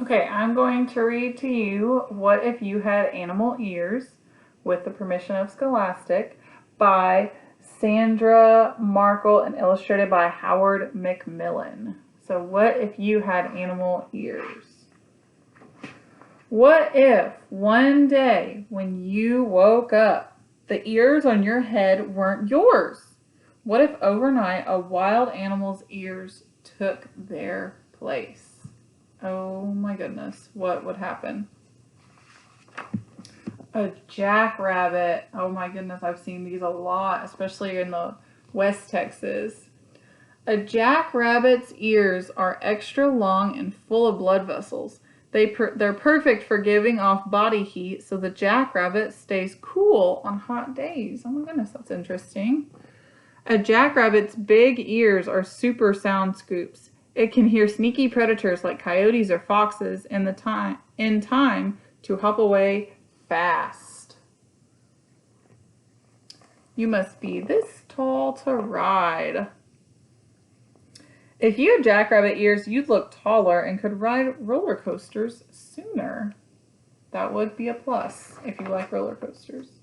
Okay, I'm going to read to you What If You Had Animal Ears, with the permission of Scholastic, by Sandra Markle and illustrated by Howard McMillan. So, what if you had animal ears? What if one day when you woke up, the ears on your head weren't yours? What if overnight a wild animal's ears took their place? Oh my goodness, what would happen? A jackrabbit. Oh my goodness, I've seen these a lot, especially in the West Texas. A jackrabbit's ears are extra long and full of blood vessels. They're perfect for giving off body heat, so the jackrabbit stays cool on hot days. Oh my goodness, that's interesting. A jackrabbit's big ears are super sound scoops. It can hear sneaky predators like coyotes or foxes in time to hop away fast. You must be this tall to ride. If you had jackrabbit ears, you'd look taller and could ride roller coasters sooner. That would be a plus if you like roller coasters.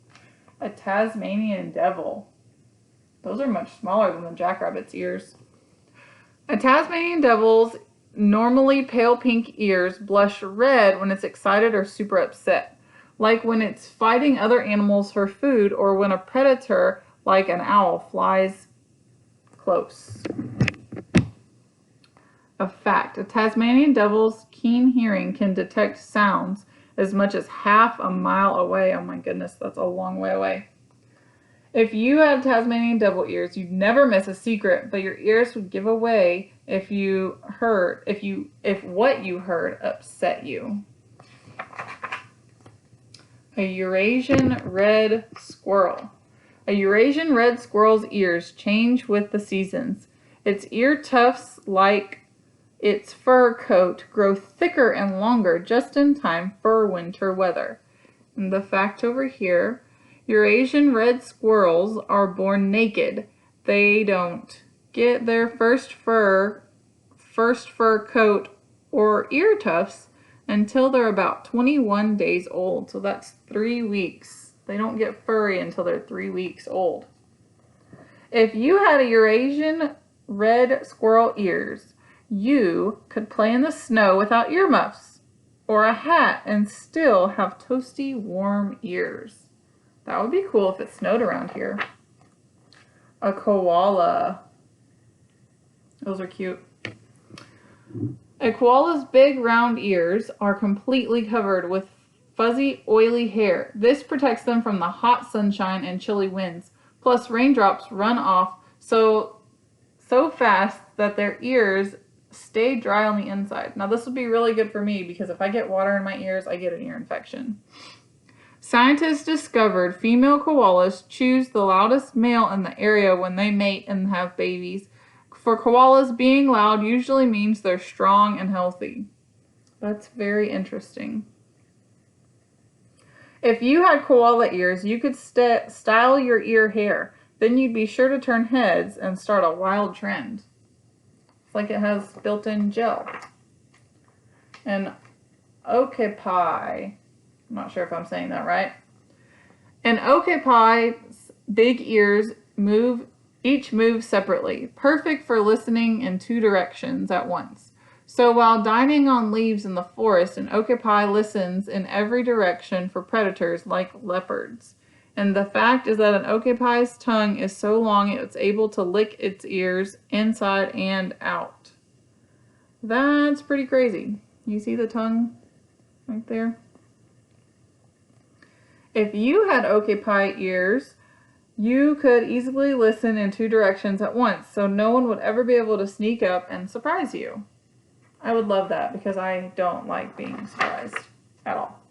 A Tasmanian devil. Those are much smaller than the jackrabbit's ears. A Tasmanian devil's normally pale pink ears blush red when it's excited or super upset, like when it's fighting other animals for food or when a predator like an owl flies close. A fact, a Tasmanian devil's keen hearing can detect sounds as much as half a mile away. Oh my goodness, that's a long way away. If you had Tasmanian devil ears, you'd never miss a secret, but your ears would give away if what you heard upset you. A Eurasian red squirrel. A Eurasian red squirrel's ears change with the seasons. Its ear tufts, like its fur coat, grow thicker and longer just in time for winter weather. And the fact over here, Eurasian red squirrels are born naked. They don't get their first fur coat or ear tufts until they're about 21 days old. So that's 3 weeks. They don't get furry until they're 3 weeks old. If you had a Eurasian red squirrel ears, you could play in the snow without earmuffs or a hat and still have toasty, warm ears. That would be cool if it snowed around here. A koala. Those are cute. A koala's big round ears are completely covered with fuzzy, oily hair. This protects them from the hot sunshine and chilly winds. Plus, raindrops run off so fast that their ears stay dry on the inside. Now, this would be really good for me because if I get water in my ears, I get an ear infection. Scientists discovered female koalas choose the loudest male in the area when they mate and have babies. For koalas, being loud usually means they're strong and healthy. That's very interesting. If you had koala ears, you could style your ear hair. Then you'd be sure to turn heads and start a wild trend. It's like it has built-in gel. An okapi. I'm not sure if I'm saying that right. An okapi's big ears each move separately, perfect for listening in 2 directions at once. So while dining on leaves in the forest, an okapi listens in every direction for predators like leopards. And the fact is that an okapi's tongue is so long it's able to lick its ears inside and out. That's pretty crazy. You see the tongue right there? If you had okapi ears, you could easily listen in 2 directions at once, so no one would ever be able to sneak up and surprise you. I would love that because I don't like being surprised at all.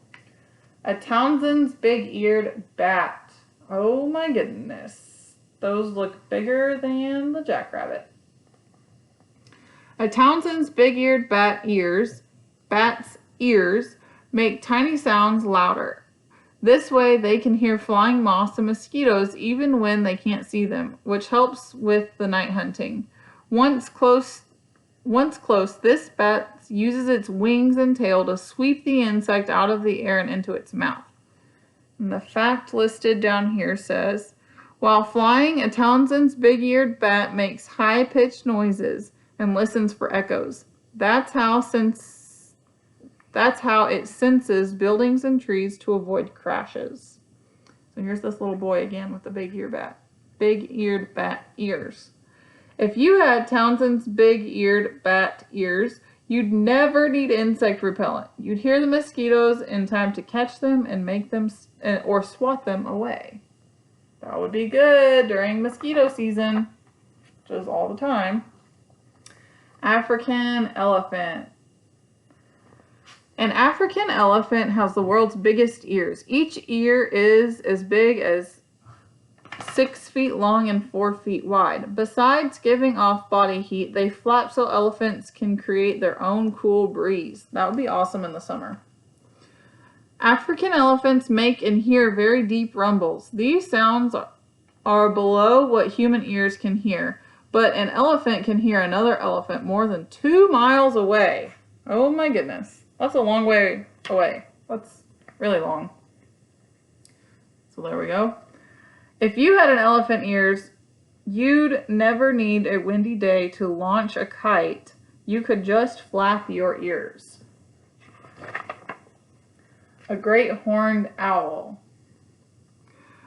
A Townsend's big-eared bat. Oh my goodness. Those look bigger than the jackrabbit. A Townsend's big-eared bat's ears make tiny sounds louder. This way they can hear flying moths and mosquitoes even when they can't see them, which helps with the night hunting. Once close, this bat's elephants uses its wings and tail to sweep the insect out of the air and into its mouth. And the fact listed down here says, while flying, a Townsend's big-eared bat makes high-pitched noises and listens for echoes. That's how it senses buildings and trees to avoid crashes. So here's this little boy again with the big-eared bat ears. If you had Townsend's big-eared bat ears, you'd never need insect repellent. You'd hear the mosquitoes in time to catch them and make them or swat them away. That would be good during mosquito season, which is all the time. African elephant. An African elephant has the world's biggest ears. Each ear is as big as 6 feet long and 4 feet wide. Besides giving off body heat, they flap so elephants can create their own cool breeze. That would be awesome in the summer. African elephants make and hear very deep rumbles. These sounds are below what human ears can hear, but an elephant can hear another elephant more than 2 miles away. Oh my goodness. That's a long way away. That's really long. So there we go. If you had an elephant ears, you'd never need a windy day to launch a kite. You could just flap your ears. A great horned owl.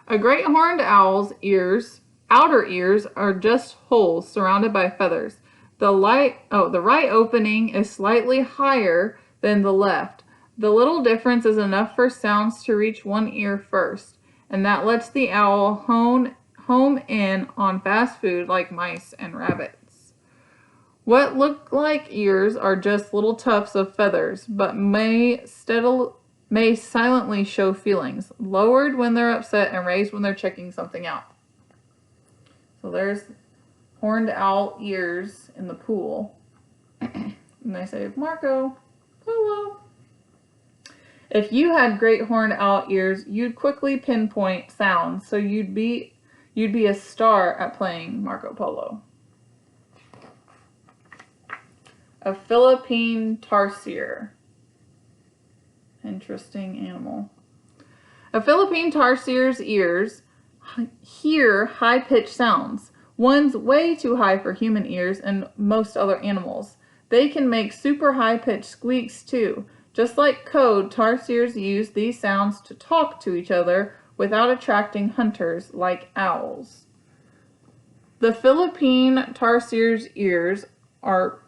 A great horned owl's outer ears are just holes surrounded by feathers. The right opening is slightly higher than the left. The little difference is enough for sounds to reach one ear first, and that lets the owl home in on fast food like mice and rabbits. What look like ears are just little tufts of feathers, but may silently show feelings, lowered when they're upset and raised when they're checking something out. So there's horned owl ears in the pool. And I say, Marco Polo. If you had great horned owl ears, you'd quickly pinpoint sounds, so you'd be a star at playing Marco Polo. A Philippine tarsier. Interesting animal. A Philippine tarsier's ears hear high-pitched sounds. One's way too high for human ears and most other animals. They can make super high-pitched squeaks too. Just like code, tarsiers use these sounds to talk to each other without attracting hunters like owls. The Philippine tarsier's ears are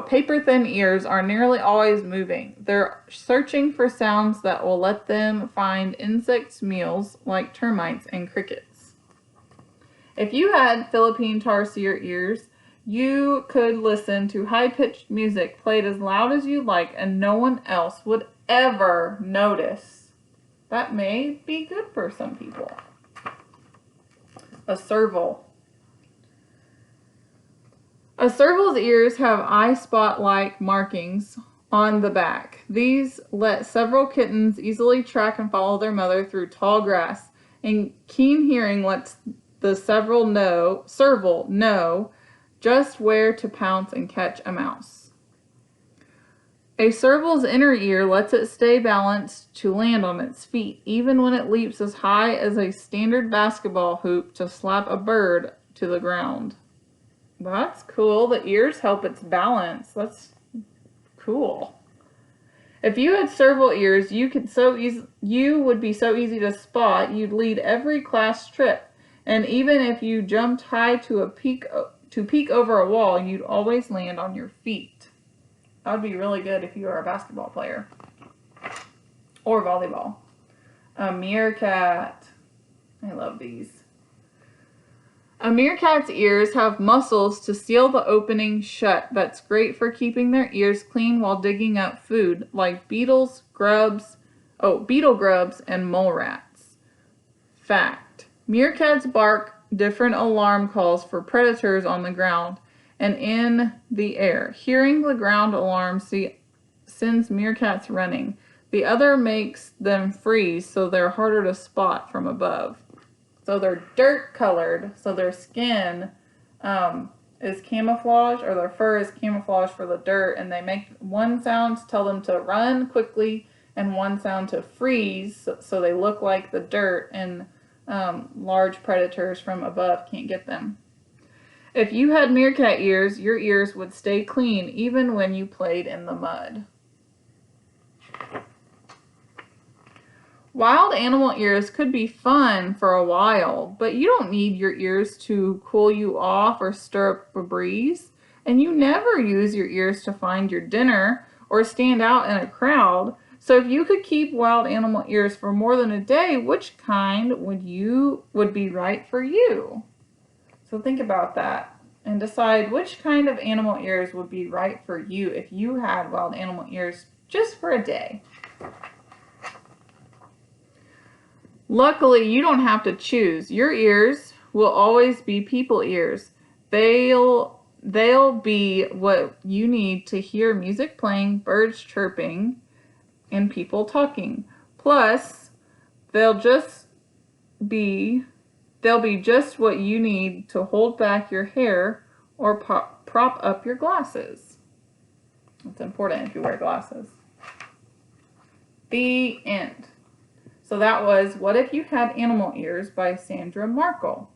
paper-thin ears are nearly always moving. They're searching for sounds that will let them find insects' meals like termites and crickets. If you had Philippine tarsier ears, you could listen to high-pitched music played as loud as you like and no one else would ever notice. That may be good for some people. A serval. A serval's ears have eye spot-like markings on the back. These let several kittens easily track and follow their mother through tall grass, and keen hearing lets the serval know just where to pounce and catch a mouse. A serval's inner ear lets it stay balanced to land on its feet, even when it leaps as high as a standard basketball hoop to slap a bird to the ground. That's cool. The ears help its balance. That's cool. If you had serval ears, you would be so easy to spot. You'd lead every class trip, and even if you jumped high to peek over a wall, you'd always land on your feet. That would be really good if you were a basketball player or volleyball. A meerkat. I love these. A meerkat's ears have muscles to seal the opening shut. That's great for keeping their ears clean while digging up food, like beetle grubs, and mole rats. Fact: meerkats bark different alarm calls for predators on the ground and in the air. Hearing the ground alarm sends meerkats running. The other makes them freeze, so they're harder to spot from above. So they're dirt colored, so their skin is camouflage, or their fur is camouflage for the dirt, and they make one sound to tell them to run quickly and one sound to freeze, so they look like the dirt, and large predators from above can't get them. If you had meerkat ears, your ears would stay clean even when you played in the mud. Wild animal ears could be fun for a while, but you don't need your ears to cool you off or stir up a breeze. And you never use your ears to find your dinner or stand out in a crowd. So if you could keep wild animal ears for more than a day, which kind would be right for you? So think about that and decide which kind of animal ears would be right for you if you had wild animal ears just for a day. Luckily, you don't have to choose. Your ears will always be people ears. They'll be what you need to hear music playing, birds chirping, and people talking. Plus, they'll be just what you need to hold back your hair or prop up your glasses. It's important if you wear glasses. The end. So that was What If You Had Animal Ears by Sandra Markle.